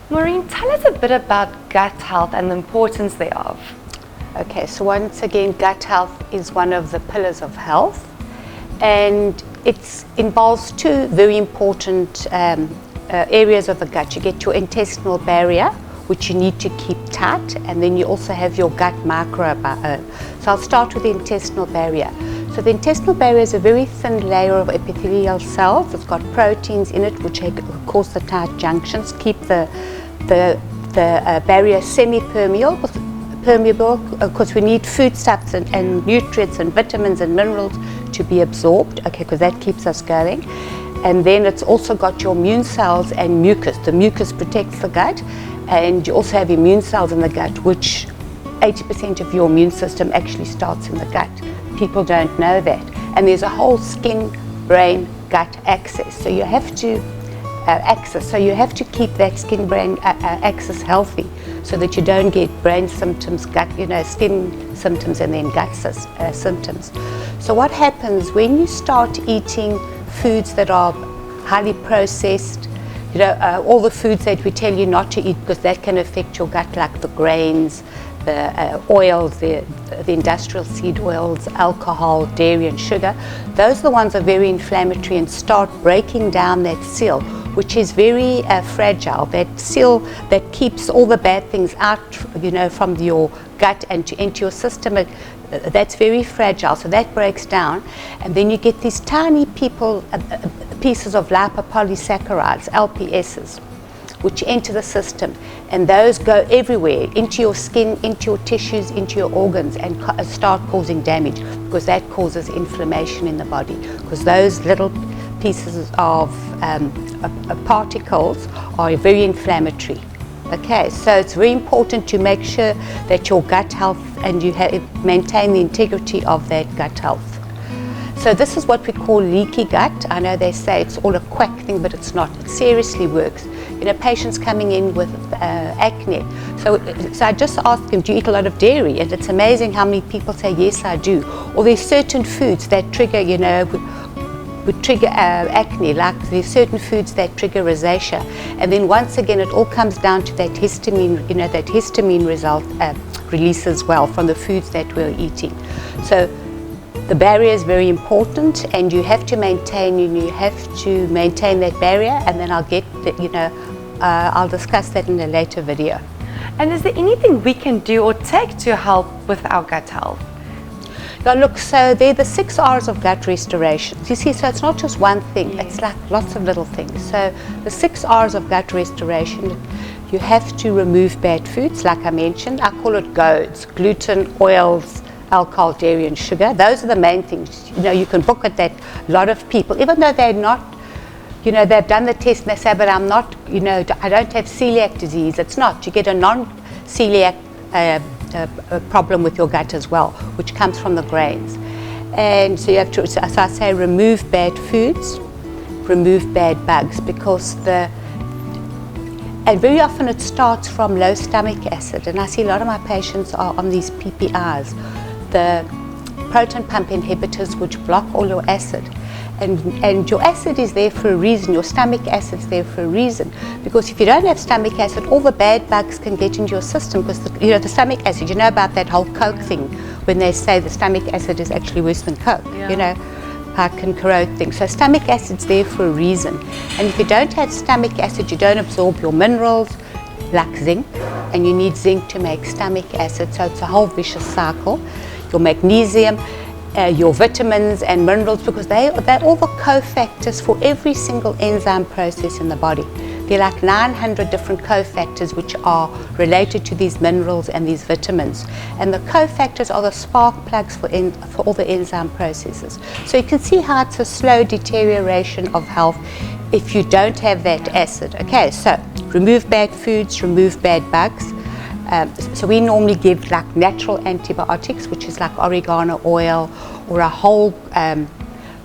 Maureen, tell us a bit about gut health and the importance thereof. Okay, so once again, gut health is one of the pillars of health, and it involves two very important areas of the gut. You get your intestinal barrier, which you need to keep tight, and then you also have your gut microbiome. So I'll start with the intestinal barrier. So the intestinal barrier is a very thin layer of epithelial cells. It's got proteins in it which cause the tight junctions, keep the barrier semi-permeable, because we need foodstuffs and nutrients and vitamins and minerals to be absorbed, okay, because that keeps us going. And then it's also got your immune cells and mucus. The mucus protects the gut, and you also have immune cells in the gut, which 80% of your immune system actually starts in the gut. People don't know that. And there's a whole skin, brain, gut axis. So you have to you have to keep that skin brain axis healthy, so that you don't get brain symptoms, gut, skin symptoms, and then gut symptoms. So what happens when you start eating foods that are highly processed, all the foods that we tell you not to eat because that can affect your gut, like the grains, the oils, the industrial seed oils, alcohol, dairy and sugar, those are the ones that are very inflammatory and start breaking down that seal, which is very fragile, that seal that keeps all the bad things out, from your gut and into your system. That's very fragile, so that breaks down, and then you get these tiny pieces of lipopolysaccharides, LPSs, which enter the system, and those go everywhere, into your skin, into your tissues, into your organs, and start causing damage, because that causes inflammation in the body, because those little pieces of particles are very inflammatory. Okay, so it's very important to make sure that your gut health and you maintain the integrity of that gut health. So this is what we call leaky gut. I know they say it's all a quack thing, but it's not. It seriously works. Patients coming in with acne. So I just ask them, do you eat a lot of dairy? And it's amazing how many people say, yes, I do. Or there's certain foods that trigger, would trigger acne, like there's certain foods that trigger rosacea. And then once again, it all comes down to that histamine, that histamine result release as well from the foods that we're eating. So the barrier is very important, and you have to maintain that barrier, and then I'll discuss that in a later video. And is there anything we can do or take to help with our gut health? Now look, so they're the 6 R's of gut restoration. You see, so it's not just one thing, it's like lots of little things. So the 6 R's of gut restoration, you have to remove bad foods, like I mentioned. I call it GOADs: gluten, oils, alcohol, dairy and sugar. Those are the main things. You can book at that. A lot of people, even though they're not, they've done the test and they say, but I'm not, I don't have celiac disease. It's not. You get a non-celiac problem with your gut as well, which comes from the grains. And so you have to, so I say, remove bad foods, remove bad bugs, because and very often it starts from low stomach acid. And I see a lot of my patients are on these PPIs, the proton pump inhibitors, which block all your acid. And your acid is there for a reason, your stomach acid's there for a reason, because if you don't have stomach acid, all the bad bugs can get into your system, because the stomach acid, about that whole Coke thing, when they say the stomach acid is actually worse than Coke, how it can corrode things. So stomach acid's there for a reason, and if you don't have stomach acid, you don't absorb your minerals, like zinc, and you need zinc to make stomach acid, so it's a whole vicious cycle. Your magnesium, your vitamins and minerals, because they're all the cofactors for every single enzyme process in the body. There are like 900 different cofactors which are related to these minerals and these vitamins. And the cofactors are the spark plugs for all the enzyme processes. So you can see how it's a slow deterioration of health if you don't have that acid. Okay, so remove bad foods, remove bad bugs. So we normally give like natural antibiotics, which is like oregano oil, or a whole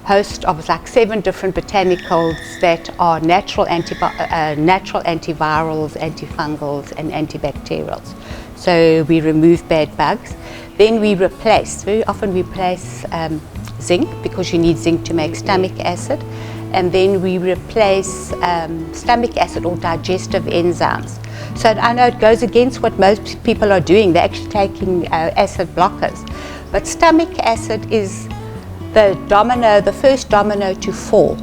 host of like 7 different botanicals that are natural antivirals, antifungals and antibacterials. So we remove bad bugs. Then we replace, very often we replace zinc, because you need zinc to make stomach acid. and then we replace stomach acid or digestive enzymes. So I know it goes against what most people are doing. They're actually taking acid blockers. But stomach acid is the first domino to fall.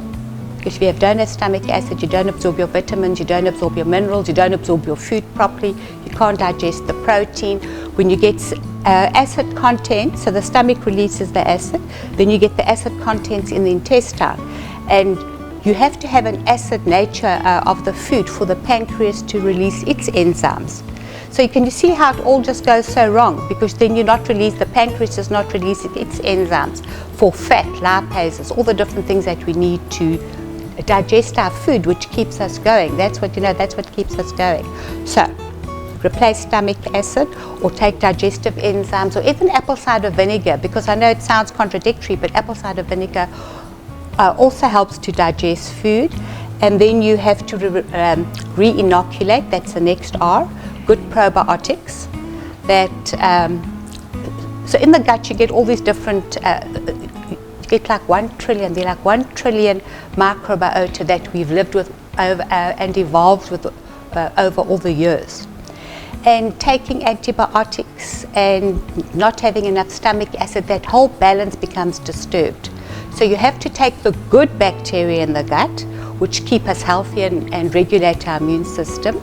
Because if you don't have stomach acid, you don't absorb your vitamins, you don't absorb your minerals, you don't absorb your food properly, you can't digest the protein. When you get acid content, so the stomach releases the acid, then you get the acid contents in the intestine. And you have to have an acid nature of the food for the pancreas to release its enzymes. So you can see how it all just goes so wrong, because then the pancreas is not releasing its enzymes for fat, lipases, all the different things that we need to digest our food, which keeps us going. That's what keeps us going. So replace stomach acid, or take digestive enzymes, or even apple cider vinegar, because I know it sounds contradictory, but apple cider vinegar also helps to digest food. And then you have to re-inoculate, that's the next R, good probiotics. So in the gut you get all these different, you get like 1 trillion, they're like 1 trillion microbiota that we've lived with and evolved with over all the years. And taking antibiotics and not having enough stomach acid, that whole balance becomes disturbed. So you have to take the good bacteria in the gut, which keep us healthy and regulate our immune system,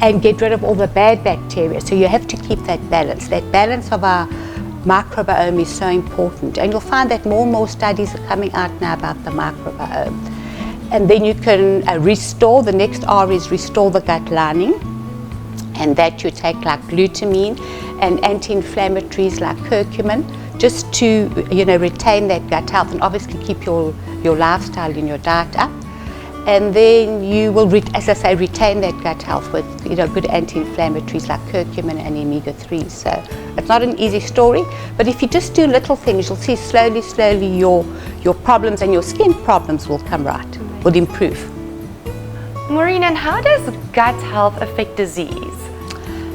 and get rid of all the bad bacteria. So you have to keep that balance. That balance of our microbiome is so important. And you'll find that more and more studies are coming out now about the microbiome. And then you can restore, the next R is restore the gut lining. And that you take like glutamine and anti-inflammatories like curcumin, just to retain that gut health and obviously keep your lifestyle and your diet up. And then you will, as I say, retain that gut health with good anti-inflammatories like curcumin and omega-3. So it's not an easy story, but if you just do little things, you'll see slowly your problems and your skin problems will come right, will improve. Maureen, and how does gut health affect disease?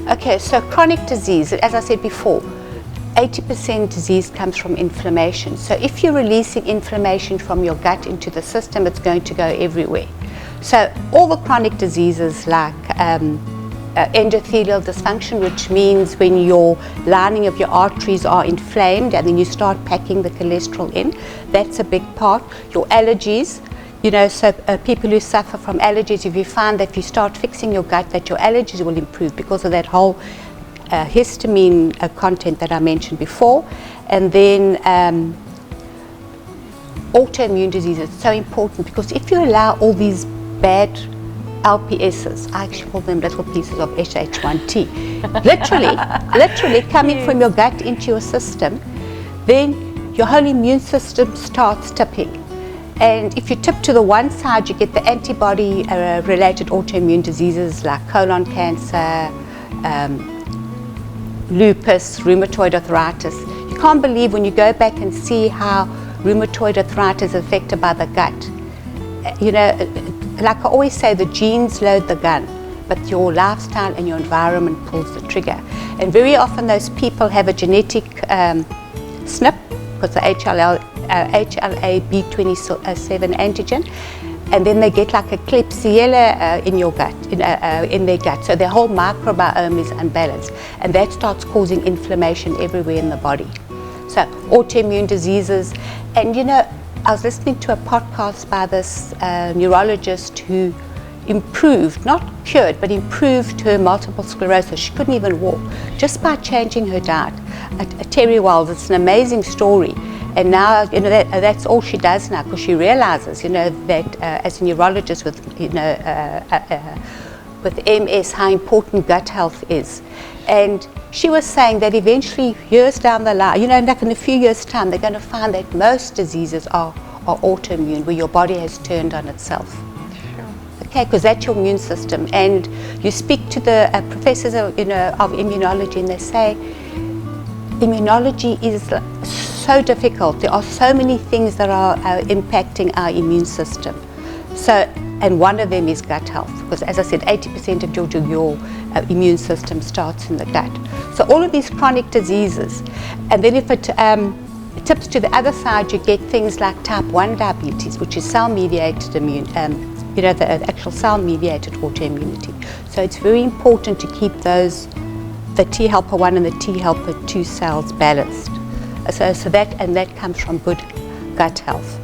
Okay, so chronic disease, as I said before, 80% disease comes from inflammation. So if you're releasing inflammation from your gut into the system, it's going to go everywhere. So all the chronic diseases like endothelial dysfunction, which means when your lining of your arteries are inflamed and then you start packing the cholesterol in, that's a big part. Your allergies, so people who suffer from allergies, if you find that if you start fixing your gut, that your allergies will improve because of that whole histamine content that I mentioned before. And then autoimmune diseases, it's so important, because if you allow all these bad LPSs, I actually call them little pieces of SH1T, literally coming from your gut into your system, then your whole immune system starts tipping. And if you tip to the one side, you get the antibody-related autoimmune diseases like colon cancer, lupus, rheumatoid arthritis. You can't believe when you go back and see how rheumatoid arthritis is affected by the gut. Like I always say, the genes load the gun, but your lifestyle and your environment pulls the trigger. And very often those people have a genetic SNP, because the HLA-B27 antigen, and then they get like a Klebsiella in your gut, in their gut. So their whole microbiome is unbalanced, and that starts causing inflammation everywhere in the body. So autoimmune diseases, and I was listening to a podcast by this neurologist who improved, not cured, but improved her multiple sclerosis. She couldn't even walk just by changing her diet. Terry Wells, it's an amazing story. And now, that's all she does now, because she realizes, that as a neurologist with MS, how important gut health is. And she was saying that eventually, years down the line, like in a few years' time, they're going to find that most diseases are autoimmune, where your body has turned on itself. Sure. Okay, because that's your immune system. And you speak to the professors of immunology, and they say, immunology is so difficult. There are so many things that are impacting our immune system. And one of them is gut health, because as I said, 80% of your immune system starts in the gut. So all of these chronic diseases, and then if it tips to the other side, you get things like type 1 diabetes, which is cell-mediated the actual cell-mediated autoimmunity. So it's very important to keep the T helper 1 and the T helper 2 cells balanced. So that comes from good gut health.